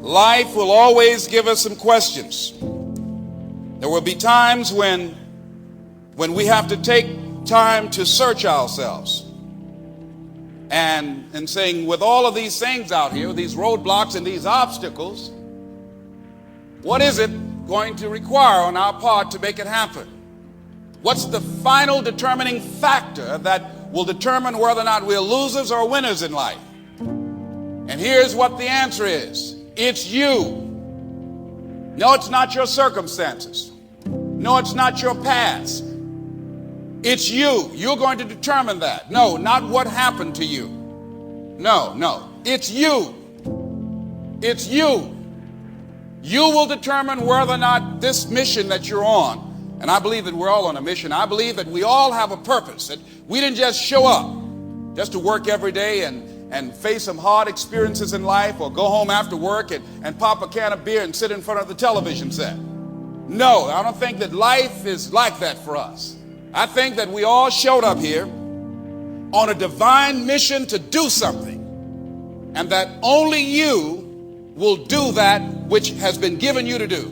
Life will always give us some questions. There will be times when we have to take time to search ourselves. And saying, with all of these things out here, these roadblocks and these obstacles, what is it going to require on our part to make it happen? What's the final determining factor that will determine whether or not we're losers or winners in life? And here's what the answer is. It's you. No, it's not your circumstances. No, it's not your past. It's you. You're going to determine that. No, not what happened to you. No. It's you. It's you. You will determine whether or not this mission that you're on, and I believe that we're all on a mission. I believe that we all have a purpose, that we didn't just show up just to work every day and face some hard experiences in life, or go home after work and pop a can of beer and sit in front of the television set. No, I don't think that life is like that for us. I think that we all showed up here on a divine mission to do something, and that only you will do that which has been given you to do.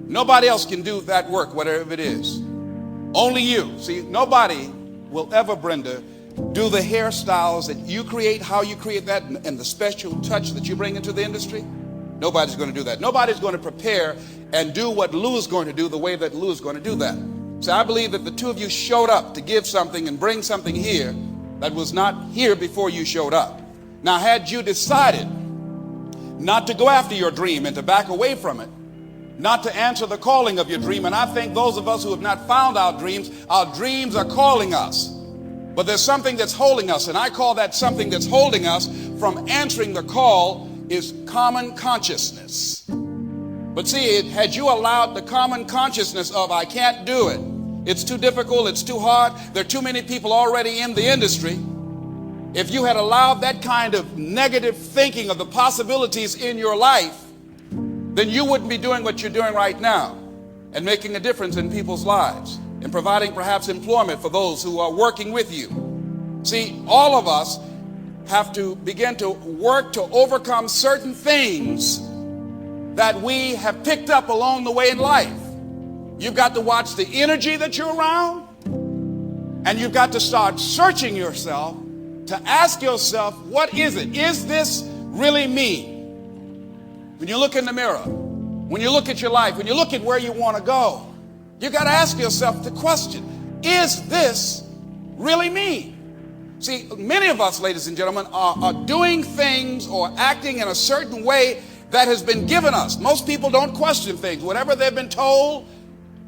Nobody else can do that work, whatever it is. Only you. See, nobody will ever, Brenda, do the hairstyles that you create, how you create that, and the special touch that you bring into the industry. Nobody's going to do that. Nobody's going to prepare and do what Lou is going to do the way that Lou is going to do that. So I believe that the two of you showed up to give something and bring something here that was not here before you showed up. Now, had you decided not to go after your dream and to back away from it, not to answer the calling of your dream, and I think those of us who have not found our dreams are calling us. But there's something that's holding us, and I call that something that's holding us from answering the call is common consciousness. But see, had you allowed the common consciousness of I can't do it, it's too difficult, it's too hard, there are too many people already in the industry, if you had allowed that kind of negative thinking of the possibilities in your life, then you wouldn't be doing what you're doing right now and making a difference in people's lives and providing perhaps employment for those who are working with you. See, all of us have to begin to work to overcome certain things that we have picked up along the way in life. You've got to watch the energy that you're around, and you've got to start searching yourself to ask yourself, what is it? Is this really me? When you look in the mirror, when you look at your life, when you look at where you want to go, you got to ask yourself the question, is this really me? See, many of us, ladies and gentlemen, are doing things or acting in a certain way that has been given us. Most people don't question things. Whatever they've been told,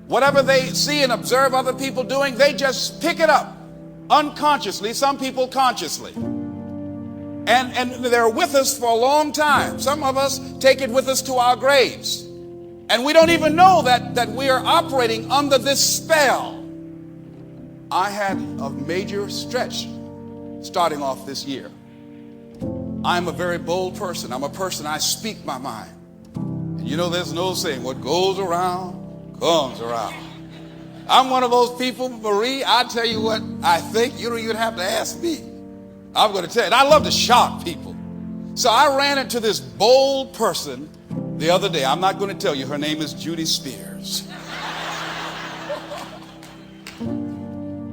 whatever they see and observe other people doing, they just pick it up unconsciously, some people consciously. And they're with us for a long time. Some of us take it with us to our graves. And we don't even know that we are operating under this spell. I had a major stretch starting off this year. I'm a very bold person. I'm a person, I speak my mind. And you know, there's an old saying, what goes around, comes around. I'm one of those people, Marie, I tell you what I think, you don't even have to ask me. I'm going to tell you, and I love to shock people. So I ran into this bold person the other day. I'm not going to tell you, her name is Judy Spears.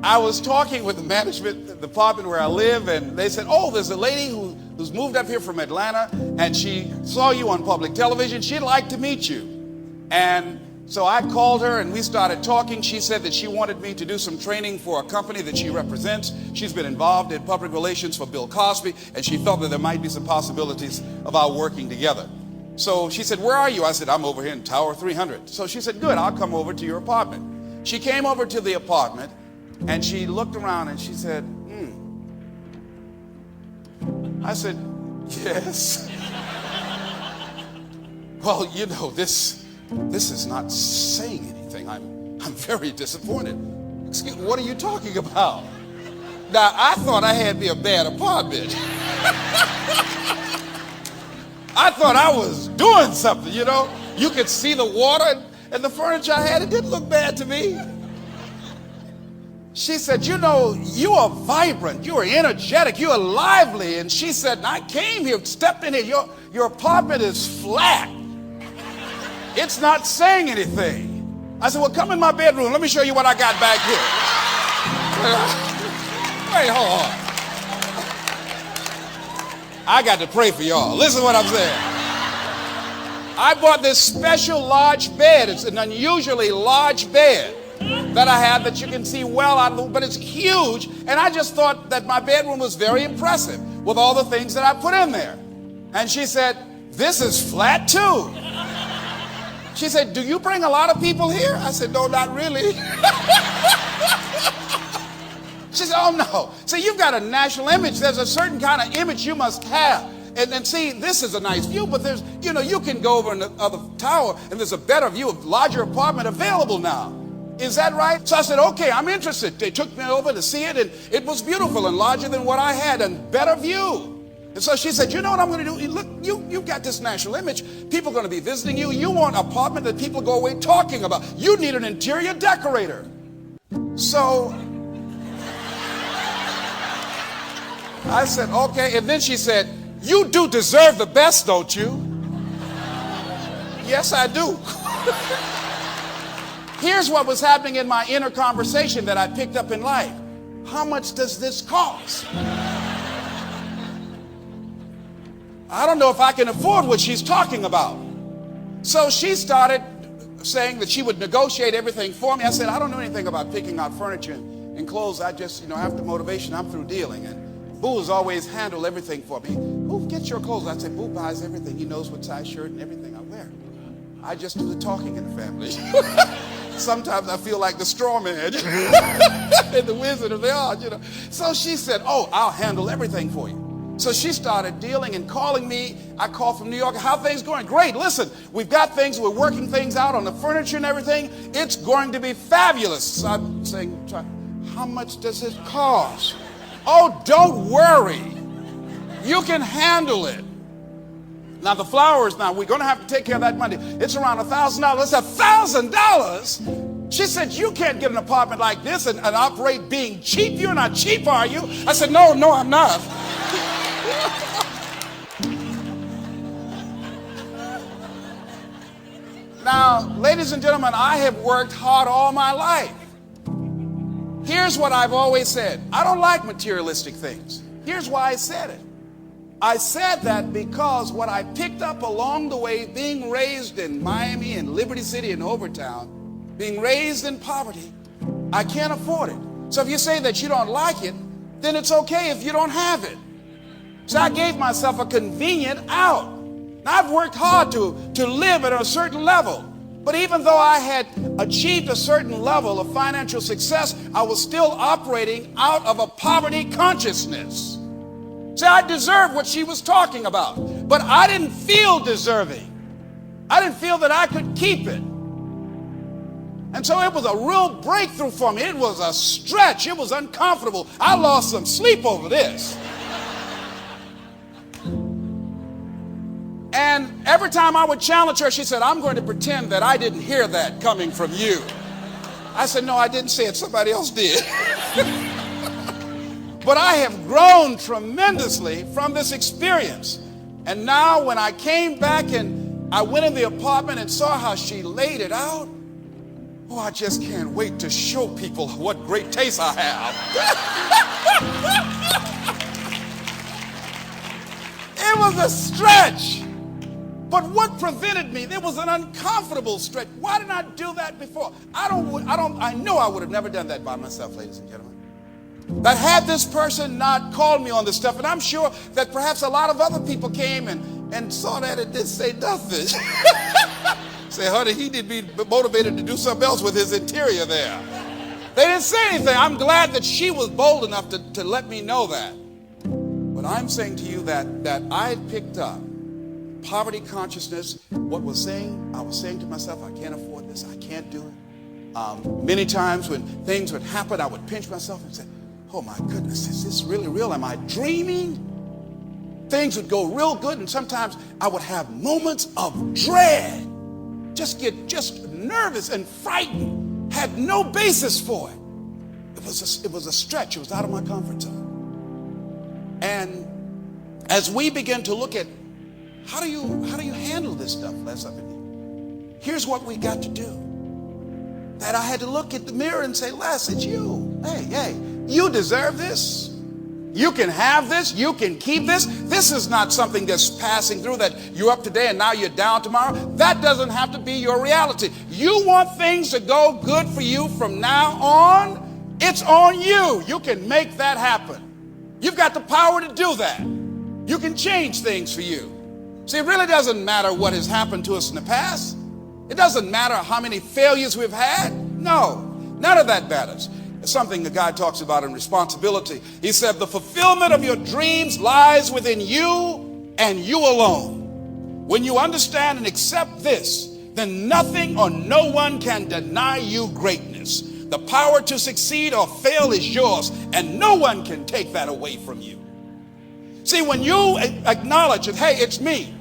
I was talking with the management department where I live, and they said, oh, there's a lady who's moved up here from Atlanta, and she saw you on public television. She'd like to meet you. And so I called her, and we started talking. She said that she wanted me to do some training for a company that she represents. She's been involved in public relations for Bill Cosby, and she felt that there might be some possibilities of our working together. So she said, where are you? I said, I'm over here in Tower 300. So she said, good, I'll come over to your apartment. She came over to the apartment, and she looked around, and she said, I said, yes. Well, you know, this is not saying anything. I'm very disappointed. Excuse me, what are you talking about? Now, I thought I had me a bad apartment. I thought I was doing something, you know. You could see the water and the furniture I had. It didn't look bad to me. She said, you know, you are vibrant, you are energetic, you are lively. And she said, I came here, stepped in here, your apartment is flat. It's not saying anything. I said, well, come in my bedroom. Let me show you what I got back here. Wait, hold on. I got to pray for y'all. Listen to what I'm saying. I bought this special large bed. It's an unusually large bed that I have that you can see well out of the, but it's huge. And I just thought that my bedroom was very impressive with all the things that I put in there. And she said, this is flat too. She said, do you bring a lot of people here? I said, no, not really. She said, oh no. See, you've got a national image. There's a certain kind of image you must have. And see, this is a nice view, but there's, you know, you can go over in the other tower and there's a better view, a larger apartment available now. Is that right? So I said, okay, I'm interested. They took me over to see it, and it was beautiful and larger than what I had and better view. And so she said, you know what I'm going to do? Look, you got this national image. People are going to be visiting you. You want an apartment that people go away talking about. You need an interior decorator. So I said, okay. And then she said, you do deserve the best, don't you? Yes, I do. Here's what was happening in my inner conversation that I picked up in life. How much does this cost? I don't know if I can afford what she's talking about. So she started saying that she would negotiate everything for me. I said, I don't know anything about picking out furniture and clothes. I just, after motivation, I'm through dealing. And Boo has always handled everything for me. Who gets your clothes? I said, Boo buys everything. He knows what size shirt and everything I wear. I just do the talking in the family. Sometimes I feel like the straw man and the wizard of the Oz, So she said, oh, I'll handle everything for you. So she started dealing and calling me. I called from New York. How are things going? Great. Listen, we've got things. We're working things out on the furniture and everything. It's going to be fabulous. So I'm saying, how much does it cost? Oh, don't worry. You can handle it. Now, the flowers, we're going to have to take care of that money. It's around $1,000. It's $1,000. She said, you can't get an apartment like this and operate being cheap. You're not cheap, are you? I said, no, I'm not. Now, ladies and gentlemen, I have worked hard all my life. Here's what I've always said. I don't like materialistic things. Here's why I said it. I said that because what I picked up along the way, being raised in Miami and Liberty City and Overtown, being raised in poverty, I can't afford it. So if you say that you don't like it, then it's okay if you don't have it. So I gave myself a convenient out. Now, I've worked hard to live at a certain level. But even though I had achieved a certain level of financial success, I was still operating out of a poverty consciousness. See, I deserved what she was talking about, but I didn't feel deserving. I didn't feel that I could keep it. And so it was a real breakthrough for me. It was a stretch. It was uncomfortable. I lost some sleep over this. And every time I would challenge her, she said, I'm going to pretend that I didn't hear that coming from you. I said, no, I didn't say it. Somebody else did. But I have grown tremendously from this experience. And now when I came back and I went in the apartment and saw how she laid it out, oh, I just can't wait to show people what great taste I have. It was a stretch. But what prevented me? There was an uncomfortable stretch. Why didn't I do that before? I know I would have never done that by myself, ladies and gentlemen. That had this person not called me on this stuff, and I'm sure that perhaps a lot of other people came and saw that and didn't say nothing. Say, honey, he did be motivated to do something else with his interior there. They didn't say anything. I'm glad that she was bold enough to let me know that. But I'm saying to you that I had picked up poverty consciousness. What I was saying to myself, I can't afford this. I can't do it. Many times when things would happen, I would pinch myself and say, oh my goodness, is this really real? Am I dreaming? Things would go real good, and sometimes I would have moments of dread. Just get nervous and frightened. Had no basis for it. was a stretch. It was out of my comfort zone. And as we begin to look at how do you handle this stuff, Les, up in you? Here's what we got to do. That I had to look at the mirror and say, Les, it's you. Hey, you deserve this. You can have this. You can keep this. This is not something that's passing through, that you're up today and now you're down tomorrow. That doesn't have to be your reality. You want things to go good for you from now on, it's on you. You can make that happen. You've got the power to do that. You can change things for you. See, it really doesn't matter what has happened to us in the past. It doesn't matter how many failures we've had. No, none of that matters. It's something the guy talks about in Responsibility. He said, the fulfillment of your dreams lies within you and you alone. When you understand and accept this, then nothing or no one can deny you greatness. The power to succeed or fail is yours, and no one can take that away from you. See, when you acknowledge that, hey, it's me.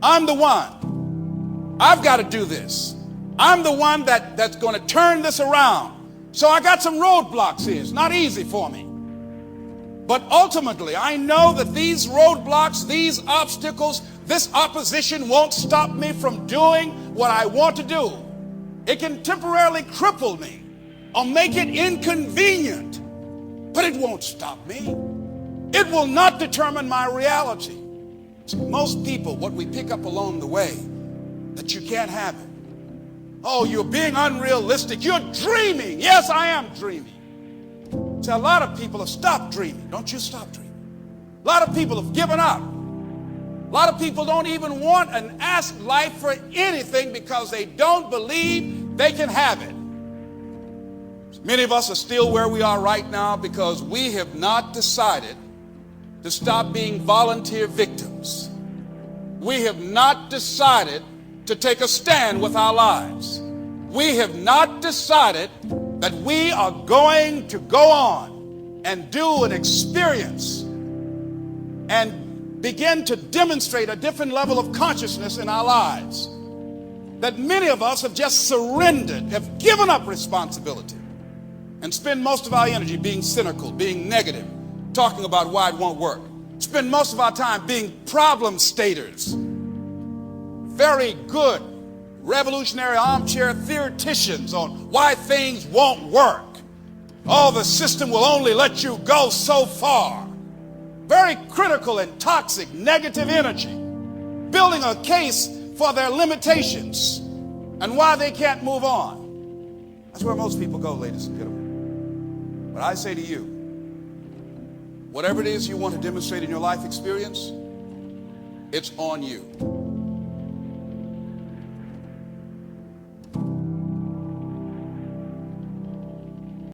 I'm the one. I've got to do this. I'm the one that's going to turn this around. So I got some roadblocks here. It's not easy for me. But ultimately, I know that these roadblocks, these obstacles, this opposition won't stop me from doing what I want to do. It can temporarily cripple me or make it inconvenient, but it won't stop me. It will not determine my reality. See, most people, what we pick up along the way, that you can't have it. Oh, you're being unrealistic. You're dreaming. Yes, I am dreaming. See, a lot of people have stopped dreaming. Don't you stop dreaming. A lot of people have given up. A lot of people don't even want and ask life for anything because they don't believe they can have it. Many of us are still where we are right now because we have not decided to stop being volunteer victims. We have not decided to take a stand with our lives. We have not decided that we are going to go on and do an experience and begin to demonstrate a different level of consciousness in our lives. That many of us have just surrendered, have given up responsibility, and spend most of our energy being cynical, being negative, talking about why it won't work. Spend most of our time being problem staters. Very good revolutionary armchair theoreticians on why things won't work. Oh, the system will only let you go so far. Very critical and toxic negative energy, building a case for their limitations and why they can't move on. That's where most people go, ladies and gentlemen. But I say to you, whatever it is you want to demonstrate in your life experience, it's on you.